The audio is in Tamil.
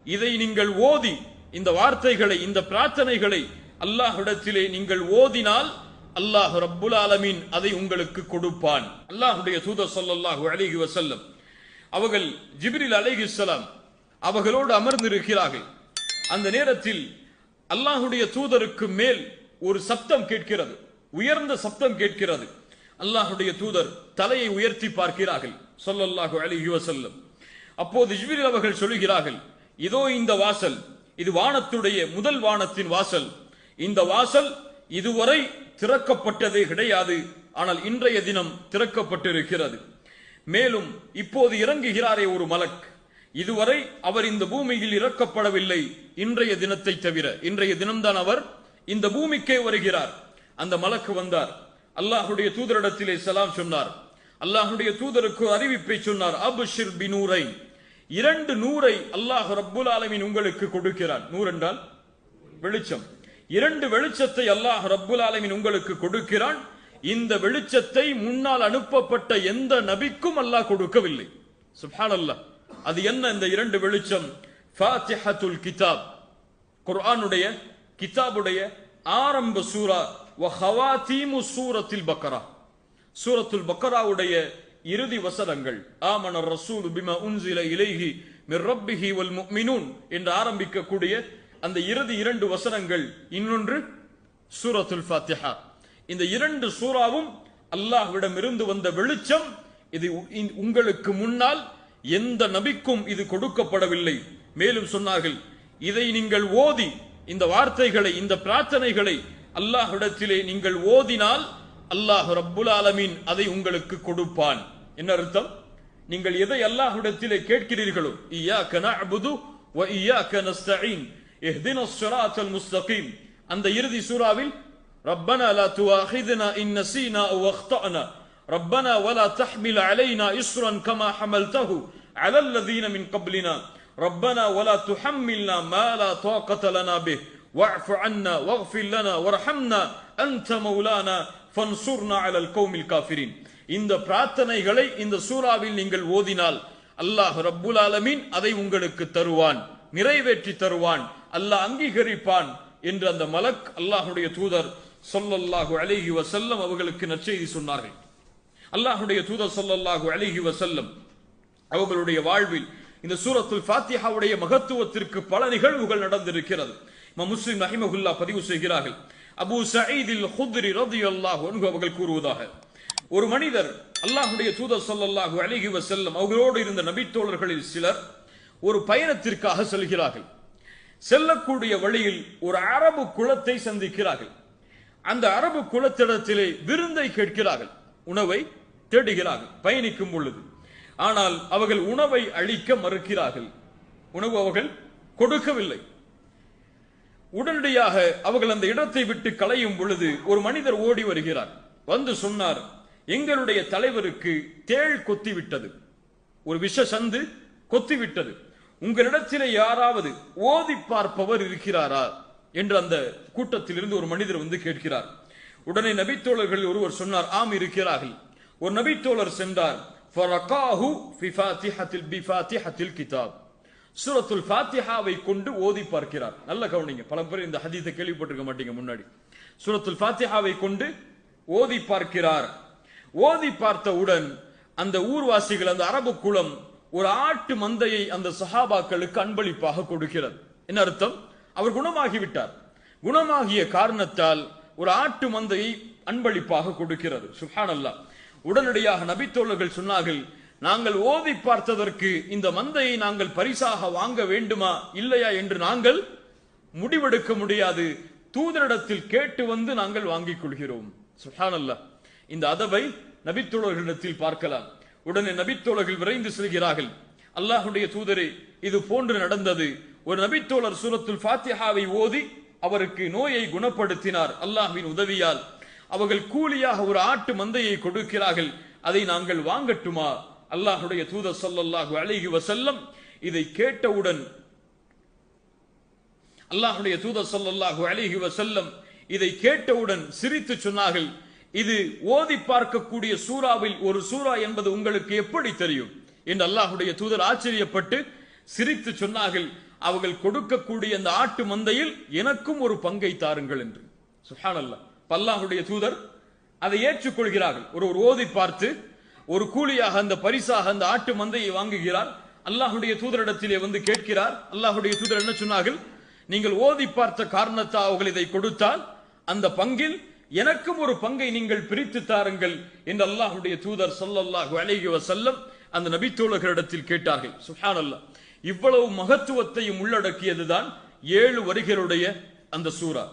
இதை நீங்கள் ஓதி இந்த வார்த்தைகளை இந்த பிரார்த்தனைகளை அல்லாஹ்விடத்திலே நீங்கள் ஓதினால் அல்லாஹ் ரப்புல் ஆலமீன் அதை உங்களுக்கு கொடுப்பான். அல்லாஹ்வுடைய தூதர் ஸல்லல்லாஹு அலைஹி வஸல்லம் அவர்கள் ஜிப்ரீல் அலைஹிஸ்ஸலாம் அவர்களோடு அமர்ந்திருக்கிறார்கள். அந்த நேரத்தில் அல்லாஹ்வுடைய தூதருக்கு மேல் ஒரு சப்தம் கேட்கிறது, உயர்ந்த சப்தம் கேட்கிறது. அல்லாஹ்வுடைய தூதர் தலையை உயர்த்தி பார்க்கிறார்கள் ஸல்லல்லாஹு அலைஹி வஸல்லம். அப்போது ஜிப்ரீல் அவர்கள் சொல்கிறார்கள், இதோ இந்த வாசல், இது வானத்துடைய முதல் வானத்தின் வாசல். இந்த வாசல் இதுவரை திறக்கப்பட்டதே கிடையாது, ஆனால் இன்றைய தினம் திறக்கப்பட்டிருக்கிறது. மேலும் இப்போது இறங்குகிறாரே ஒரு மலக், இதுவரை அவர் இந்த பூமியில் இறக்கப்படவில்லை இன்றைய தினத்தை தவிர. இன்றைய தினம்தான் அவர் இந்த பூமிக்கே வருகிறார். அந்த மலக்கு வந்தார், அல்லாஹ்வுடைய தூதரிடத்திலே சலாம் சொன்னார். அல்லாஹ்வுடைய தூதருக்கு அறிவிப்பை சொன்னார், அப்ஷிர் பினூரைன், 2 நூரை அல்லாஹ் ரப்புல் ஆலமீன் உங்களுக்கு கொடுக்கிறான். நூர் என்றால் வெளிச்சம். 2 வெளிச்சத்தை அல்லாஹ் ரப்புல் ஆலமீன் உங்களுக்கு கொடுக்கிறான். இந்த வெளிச்சத்தை முன்னால் அனுப்பப்பட்ட எந்த நபிக்கும் அல்லாஹ் கொடுக்கவில்லை. சுப்ஹானல்லாஹ். அது என்ன இந்த 2 வெளிச்சம்? ஃபாத்திஹத்துல் கிதாப், குர்ஆனுடைய கிதாபுடைய ஆரம்ப சூரா, வ ஹவாதீமு சூரத்துல் பக்ரா, சூரத்துல் பக்ராவுடைய இறுதி வசனங்கள். ஆமன ரசூல் பிமா உன்சில இலைஹி மிர் ரப்பிஹி வல் முஃமினூன் என்று ஆரம்பிக்கக்கூடிய அந்த இறுதி 2 வசனங்கள். இன்னொன்று சூரத்துல் ஃபாத்திஹா. இந்த 2 சூராவும் அல்லாஹ்விடம் இருந்து வந்த வெளிச்சம். இது உங்களுக்கு முன்னால் எந்த நபிக்கும் இது கொடுக்கப்படவில்லை. மேலும் சொன்னார்கள், இதை நீங்கள் ஓதி இந்த வார்த்தைகளை இந்த பிரார்த்தனைகளை அல்லாஹ்விடத்திலே நீங்கள் ஓதினால் அல்லாஹ் ரப்புல் ஆலமீன் அதை உங்களுக்கு கொடுப்பான். என்ன அர்த்தம்? நீங்கள் எதை அல்லாஹ்விடத்திலே கேட்கிறீர்களோ, இய்யாக நஅ்புது வ இய்யாக நஸ்தஈன் இஹ்தினஸ் ஸிராத்தல் முஸ்தகீம், அந்த இறுதி சூராவில் ரப்பனா லா துஆஹிதுனா இன் நஸீனா அவ் அக்தஅனா ரப்பனா வலா தஹ்மில் அலைனா இஸ்ரன் கமா ஹமல்தஹு அலல் லதீன மின் கப்லினா ரப்பனா வலா துஹம்மில்னா மா லா தாகத லனா பிஹ் வஅஃபு அன்னா வக்ஃபிர் லனா வர்ஹம்னா அன்த மௌலானா ஃபன்சுர்னா அலல் கௌமில் காஃபிரின். இந்த பிரார்த்தனைகளை இந்த சூராவில் நீங்கள் ஓதினால் அல்லாஹ் ரப்புல் ஆலமீன் அதை உங்களுக்கு தருவான், நிறைவேற்றி தருவான், அல்லாஹ் அங்கீகரிப்பான் என்று அந்த மலக் அல்லாஹ்வுடைய தூதர் ஸல்லல்லாஹு அலைஹி வஸல்லம் அவர்களுக்கு நற்செய்தி சொன்னார்கள். அல்லாஹ்வுடைய தூதர் ஸல்லல்லாஹு அலைஹி வஸல்லம் அவர்களுடைய வாழ்வில் இந்த சூரத்துல் ஃபாத்திஹாவுடைய மகத்துவத்திற்கு பல நிகழ்வுகள் நடந்திருக்கிறது. இமாம் முஸ்லிம் ரஹிமஹுல்லாஹ் பதிவு செய்கிறார்கள், அபூ சயீத் அல் குத்ரி ரலியல்லாஹு அன்ஹு அவர்கள் கூறுவதாக, ஒரு மனிதர் அல்லாஹ்வுடைய தூதர் ஸல்லல்லாஹு அலைஹி வஸல்லம் அவர்களோடு இருந்த நபித்தோழர்களில் சிலர் ஒரு பயணத்திற்காக செல்கிறார்கள். செல்லக்கூடிய வழியில் ஒரு அரபு குலத்தை சந்திக்கிறார்கள். அந்த அரபு குலத்திடத்திலே விருந்தை கேட்கிறார்கள், உணவை தேடுகிறார்கள் பயணிக்கும் பொழுது. ஆனால் அவர்கள் உணவை அளிக்க மறுக்கிறார்கள். உணவு அவர்கள் கொடுக்கவில்லை. உடனடியாக அவர்கள் அந்த இடத்தை விட்டு கலையும் பொழுது ஒரு மனிதர் ஓடி வருகிறார். வந்து சொன்னார், எங்களுடைய தலைவருக்கு தேள் கொத்திவிட்டது, ஒரு விஷ சந்து கொத்திவிட்டது, உங்களிடத்திலே யாராவது ஓதி பார்ப்பவர் இருக்கிறாரா என்று அந்த கூட்டத்தில் இருந்து ஒரு மனிதர் வந்து கேட்கிறார். உடனே நபித்தோழர்கள் ஒருவர் சொன்னார், ஆம் இருக்கிறார்கள். ஒரு நபித்தோழர் சென்றார், ஃபரகாஹு ஃபி ஃபாத்திஹத்தில் பி ஃபாத்திஹத்தில் கிதாப், சூரத்துல் ஃபாத்திஹாவை கொண்டு ஓதி பார்க்கிறார். நல்ல கவனிங்க, பல பேர் இந்த ஹதீஸை கேள்விப்பட்டிருக்க மாட்டீங்க முன்னாடி. சூரத்துல் ஃபாத்திஹாவை கொண்டு ஓதி பார்க்கிறார். ஓதி பார்த்தவுடன் அந்த ஊர்வாசிகள், அந்த அரபு குலம் ஒரு ஆட்டு மந்தையை அந்த சஹாபாக்களுக்கு அன்பளிப்பாக கொடுக்கிறது. என்ன அர்த்தம்? அவர் குணமாகிவிட்டார். குணமாகிய காரணத்தால் ஒரு ஆட்டு மந்தையை அன்பளிப்பாக கொடுக்கிறது. சுப்ஹானல்லாஹ். உடனடியாக நபித்தோழர்கள் சொன்னார்கள், நாங்கள் ஓதி பார்த்ததற்கு இந்த மந்தையை நாங்கள் பரிசாக வாங்க வேண்டுமா இல்லையா என்று நாங்கள் முடிவெடுக்க முடியாது, தூதரிடத்தில் கேட்டு வந்து நாங்கள் வாங்கிக் கொள்கிறோம். சுப்ஹானல்லாஹ். இந்த அதவை நபித்தோழர்களிடத்தில் பார்க்கலாம். உடனே நபித்தோழர்கள் விரைந்து செல்கிறார்கள், அல்லாஹ்வுடைய தூதரே, இது போன்று நடந்தது. ஒரு நபித்தோழர் சூரத்துல் ஃபாத்திஹாவை ஓதி அவருக்கு நோயை குணப்படுத்தினார் அல்லாஹ்வின் உதவியால். அவர்கள் கூலியாக ஒரு ஆட்டு மந்தையை கொடுக்கிறார்கள், அதை நாங்கள் வாங்கட்டுமா? அல்லாஹ்வுடைய தூதர் ஸல்லல்லாஹு அலைஹி வஸல்லம் இதை கேட்டவுடன் அல்லாஹ்வுடைய தூதர் ஸல்லல்லாஹு அலைஹி வஸல்லம் இதை கேட்டவுடன் சிரித்து சொன்னார்கள், இது ஓதி பார்க்கக்கூடிய சூராவில் ஒரு சூரா என்பது உங்களுக்கு எப்படி தெரியும் என்று அல்லாஹ்வுடைய தூதர் ஆச்சரியப்பட்டு சிரித்து சொன்னார்கள், அவர்கள் கொடுக்கக்கூடிய அந்த ஆட்டு மந்தையில் எனக்கும் ஒரு பங்கை தாருங்கள் என்று. சுப்ஹானல்லாஹ். அல்லாஹ்வுடைய தூதர் அதை ஏற்றுக்கொள்கிறார்கள். ஒரு ஓதி பார்த்து ஒரு கூலியாக அந்த பரிசாக அந்த ஆட்டு மந்தையை வாங்குகிறார். அல்லாஹ்வுடைய தூதரிடத்திலே வந்து கேட்கிறார். அல்லாஹ்வுடைய தூதர் என்ன சொன்னார்கள்? நீங்கள் ஓதி பார்த்த காரணத்தால் அவர்கள் இதை கொடுத்தால் அந்த பங்கில் எனக்கும் ஒரு பங்கை நீங்கள் பிரித்து தாருங்கள் என்று அல்லாஹ்வுடைய தூதர் ஸல்லல்லாஹு அலைஹி வஸல்லம் அந்த நபித்தோழர்களிடத்தில் கேட்டார்கள். சுப்ஹானல்லாஹ். இவ்வளவு மகத்துவத்தையும் உள்ளடக்கியதுதான் 7 வரிகளுடைய அந்த சூரா.